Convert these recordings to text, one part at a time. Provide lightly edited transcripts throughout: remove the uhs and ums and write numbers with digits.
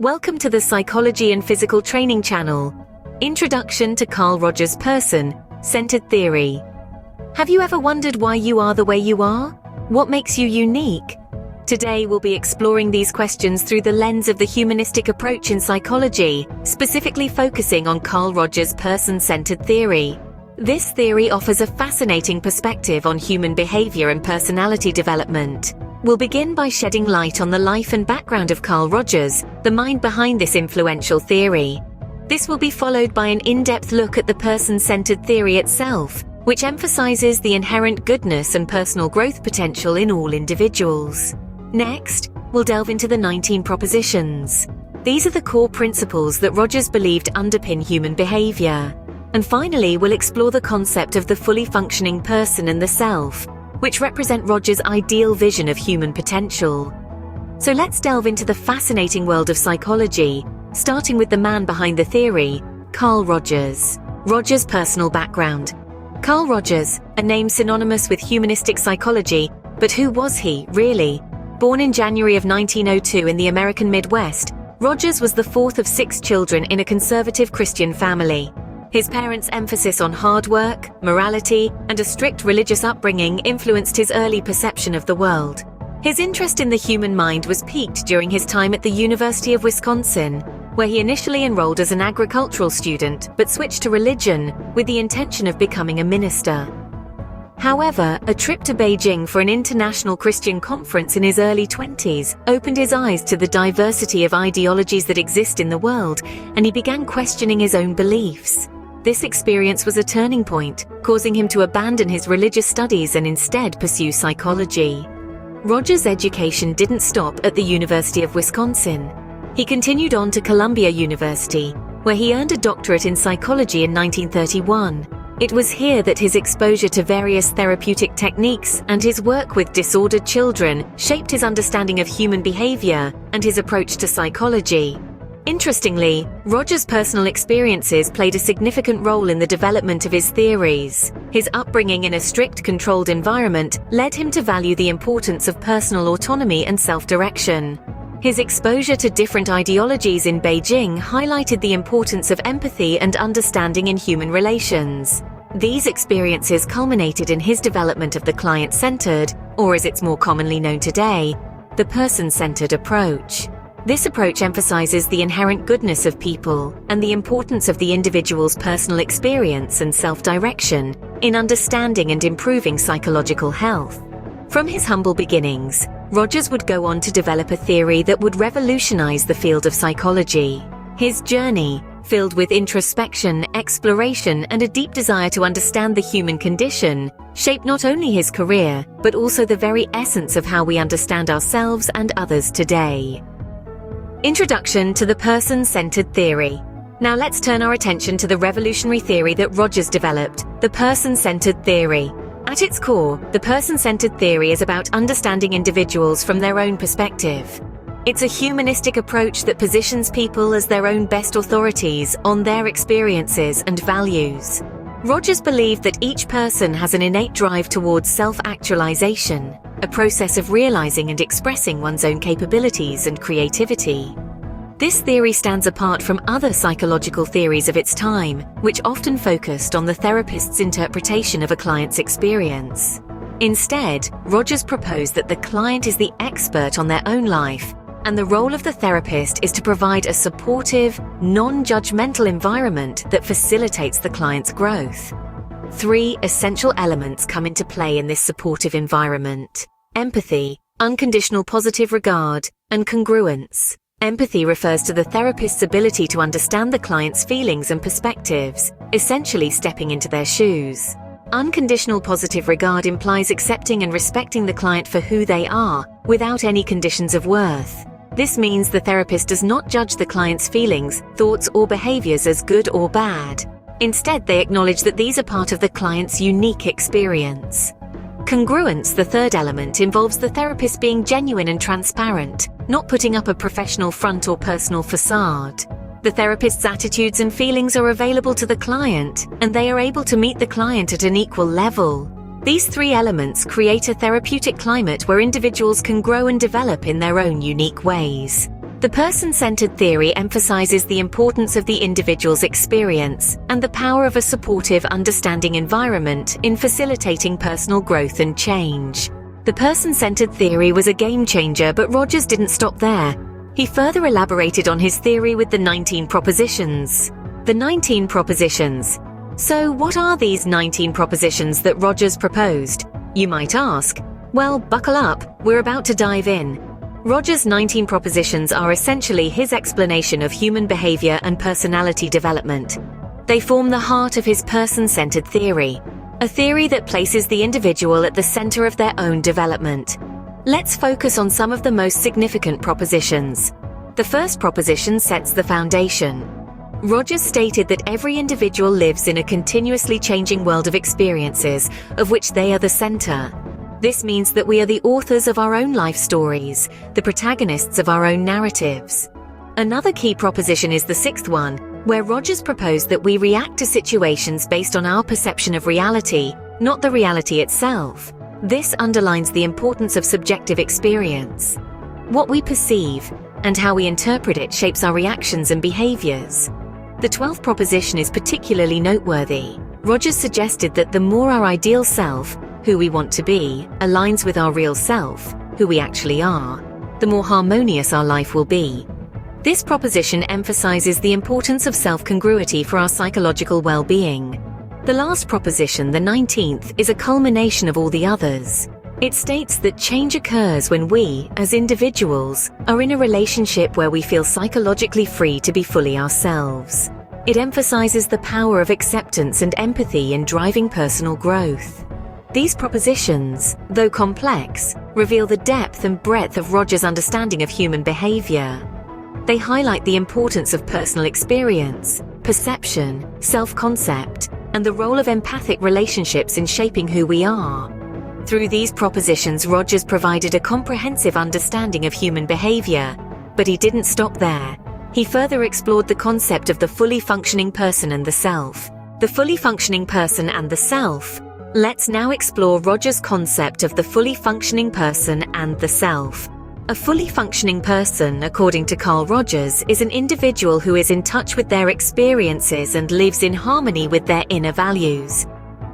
Welcome to the Psychology and Physical Training channel. Introduction to Carl Rogers' Person-Centered Theory. Have you ever wondered why you are the way you are? What makes you unique? Today we'll be exploring these questions through the lens of the humanistic approach in psychology, specifically focusing on Carl Rogers' person-centered theory. This theory offers a fascinating perspective on human behavior and personality development. We'll begin by shedding light on the life and background of Carl Rogers, the mind behind this influential theory. This will be followed by an in-depth look at the person-centered theory itself, which emphasizes the inherent goodness and personal growth potential in all individuals. Next, we'll delve into the 19 propositions. These are the core principles that Rogers believed underpin human behavior. And finally, we'll explore the concept of the fully functioning person and the self, which represent Rogers' ideal vision of human potential. So let's delve into the fascinating world of psychology, starting with the man behind the theory, Carl Rogers. Rogers' personal background. Carl Rogers, a name synonymous with humanistic psychology, but who was he, really? Born in January of 1902 in the American Midwest, Rogers was the fourth of 6 children in a conservative Christian family. His parents' emphasis on hard work, morality, and a strict religious upbringing influenced his early perception of the world. His interest in the human mind was piqued during his time at the University of Wisconsin, where he initially enrolled as an agricultural student but switched to religion with the intention of becoming a minister. However, a trip to Beijing for an international Christian conference in his early 20s opened his eyes to the diversity of ideologies that exist in the world, and he began questioning his own beliefs. This experience was a turning point, causing him to abandon his religious studies and instead pursue psychology. Rogers' education didn't stop at the University of Wisconsin. He continued on to Columbia University, where he earned a doctorate in psychology in 1931. It was here that his exposure to various therapeutic techniques and his work with disordered children shaped his understanding of human behavior and his approach to psychology. Interestingly, Rogers' personal experiences played a significant role in the development of his theories. His upbringing in a strict, controlled environment led him to value the importance of personal autonomy and self-direction. His exposure to different ideologies in Beijing highlighted the importance of empathy and understanding in human relations. These experiences culminated in his development of the client-centered, or as it's more commonly known today, the person-centered approach. This approach emphasizes the inherent goodness of people and the importance of the individual's personal experience and self-direction in understanding and improving psychological health. From his humble beginnings, Rogers would go on to develop a theory that would revolutionize the field of psychology. His journey, filled with introspection, exploration, and a deep desire to understand the human condition, shaped not only his career, but also the very essence of how we understand ourselves and others today. Introduction to the person-centered theory. Now let's turn our attention to the revolutionary theory that Rogers developed, the person-centered theory. At its core, the person-centered theory is about understanding individuals from their own perspective. It's a humanistic approach that positions people as their own best authorities on their experiences and values. Rogers believed that each person has an innate drive towards self-actualization, a process of realizing and expressing one's own capabilities and creativity. This theory stands apart from other psychological theories of its time, which often focused on the therapist's interpretation of a client's experience. Instead, Rogers proposed that the client is the expert on their own life, and the role of the therapist is to provide a supportive, non-judgmental environment that facilitates the client's growth. 3 essential elements come into play in this supportive environment: empathy, unconditional positive regard, and congruence. Empathy refers to the therapist's ability to understand the client's feelings and perspectives, essentially stepping into their shoes. Unconditional positive regard implies accepting and respecting the client for who they are, without any conditions of worth. This means the therapist does not judge the client's feelings, thoughts, or behaviors as good or bad. Instead, they acknowledge that these are part of the client's unique experience. Congruence, the third element, involves the therapist being genuine and transparent, not putting up a professional front or personal facade. The therapist's attitudes and feelings are available to the client, and they are able to meet the client at an equal level. These 3 elements create a therapeutic climate where individuals can grow and develop in their own unique ways. The person-centered theory emphasizes the importance of the individual's experience and the power of a supportive, understanding environment in facilitating personal growth and change. The person-centered theory was a game changer, but Rogers didn't stop there. He further elaborated on his theory with the 19 propositions. The 19 propositions. So what are these 19 propositions that Rogers proposed? You might ask. Well, buckle up, we're about to dive in. Rogers' 19 propositions are essentially his explanation of human behavior and personality development. They form the heart of his person-centered theory, a theory that places the individual at the center of their own development. Let's focus on some of the most significant propositions. The first proposition sets the foundation. Rogers stated that every individual lives in a continuously changing world of experiences, of which they are the center. This means that we are the authors of our own life stories, the protagonists of our own narratives. Another key proposition is the sixth one, where Rogers proposed that we react to situations based on our perception of reality, not the reality itself. This underlines the importance of subjective experience. What we perceive and how we interpret it shapes our reactions and behaviors. The 12th proposition is particularly noteworthy. Rogers suggested that the more our ideal self, who we want to be, aligns with our real self, who we actually are, the more harmonious our life will be. This proposition emphasizes the importance of self-congruity for our psychological well-being. The last proposition, the 19th, is a culmination of all the others. It states that change occurs when we, as individuals, are in a relationship where we feel psychologically free to be fully ourselves. It emphasizes the power of acceptance and empathy in driving personal growth. These propositions, though complex, reveal the depth and breadth of Rogers' understanding of human behavior. They highlight the importance of personal experience, perception, self-concept, and the role of empathic relationships in shaping who we are. Through these propositions, Rogers provided a comprehensive understanding of human behavior, but he didn't stop there. He further explored the concept of the fully functioning person and the self. The fully functioning person and the self. Let's now explore Rogers' concept of the fully functioning person and the self. A fully functioning person, according to Carl Rogers, is an individual who is in touch with their experiences and lives in harmony with their inner values.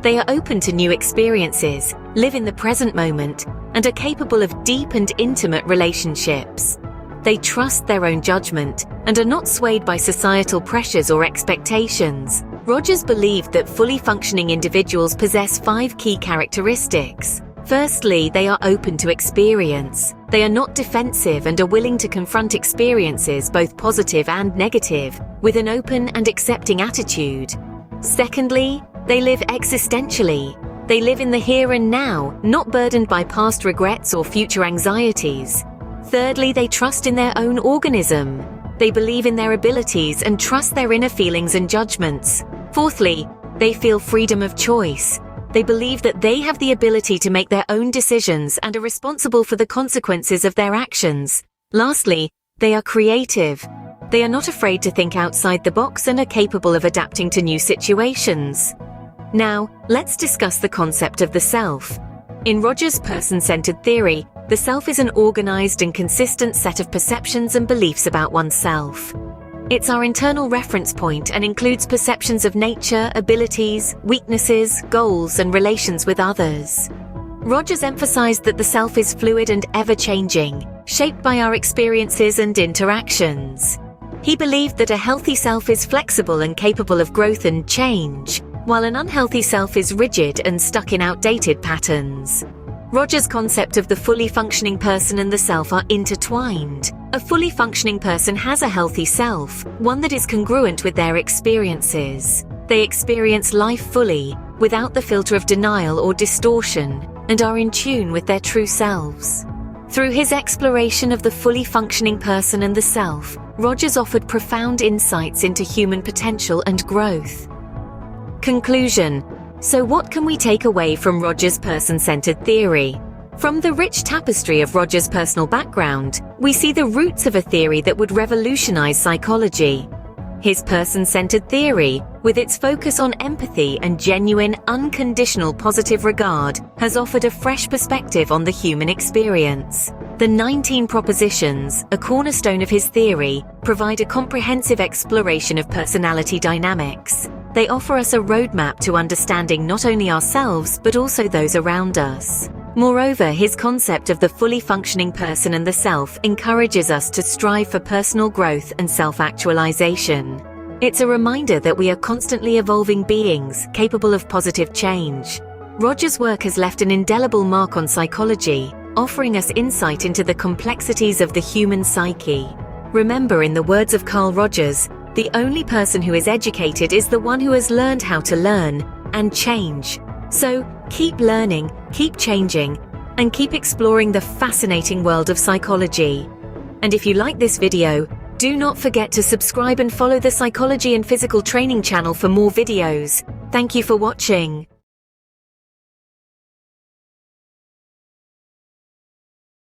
They are open to new experiences, live in the present moment, and are capable of deep and intimate relationships. They trust their own judgment and are not swayed by societal pressures or expectations. Rogers believed that fully functioning individuals possess 5 key characteristics. Firstly, they are open to experience. They are not defensive and are willing to confront experiences, both positive and negative, with an open and accepting attitude. Secondly, they live existentially. They live in the here and now, not burdened by past regrets or future anxieties. Thirdly, they trust in their own organism. They believe in their abilities and trust their inner feelings and judgments. Fourthly, they feel freedom of choice. They believe that they have the ability to make their own decisions and are responsible for the consequences of their actions. Lastly, they are creative. They are not afraid to think outside the box and are capable of adapting to new situations. Now, let's discuss the concept of the self. In Rogers' person-centered theory, the self is an organized and consistent set of perceptions and beliefs about oneself. It's our internal reference point and includes perceptions of nature, abilities, weaknesses, goals, and relations with others. Rogers emphasized that the self is fluid and ever-changing, shaped by our experiences and interactions. He believed that a healthy self is flexible and capable of growth and change, while an unhealthy self is rigid and stuck in outdated patterns. Rogers' concept of the fully functioning person and the self are intertwined. A fully functioning person has a healthy self, one that is congruent with their experiences. They experience life fully, without the filter of denial or distortion, and are in tune with their true selves. Through his exploration of the fully functioning person and the self, Rogers offered profound insights into human potential and growth. Conclusion. So what can we take away from Rogers' person-centered theory? From the rich tapestry of Rogers' personal background, we see the roots of a theory that would revolutionize psychology. His person-centered theory, with its focus on empathy and genuine, unconditional positive regard, has offered a fresh perspective on the human experience. The 19 propositions, a cornerstone of his theory, provide a comprehensive exploration of personality dynamics. They offer us a roadmap to understanding not only ourselves but also those around us. Moreover, his concept of the fully functioning person and the self encourages us to strive for personal growth and self-actualization. It's a reminder that we are constantly evolving beings, capable of positive change. Rogers' work has left an indelible mark on psychology, offering us insight into the complexities of the human psyche. Remember, in the words of Carl Rogers, the only person who is educated is the one who has learned how to learn and change. So, keep learning, keep changing, and keep exploring the fascinating world of psychology. And if you like this video, do not forget to subscribe and follow the Psychology and Physical Training channel for more videos. Thank you for watching.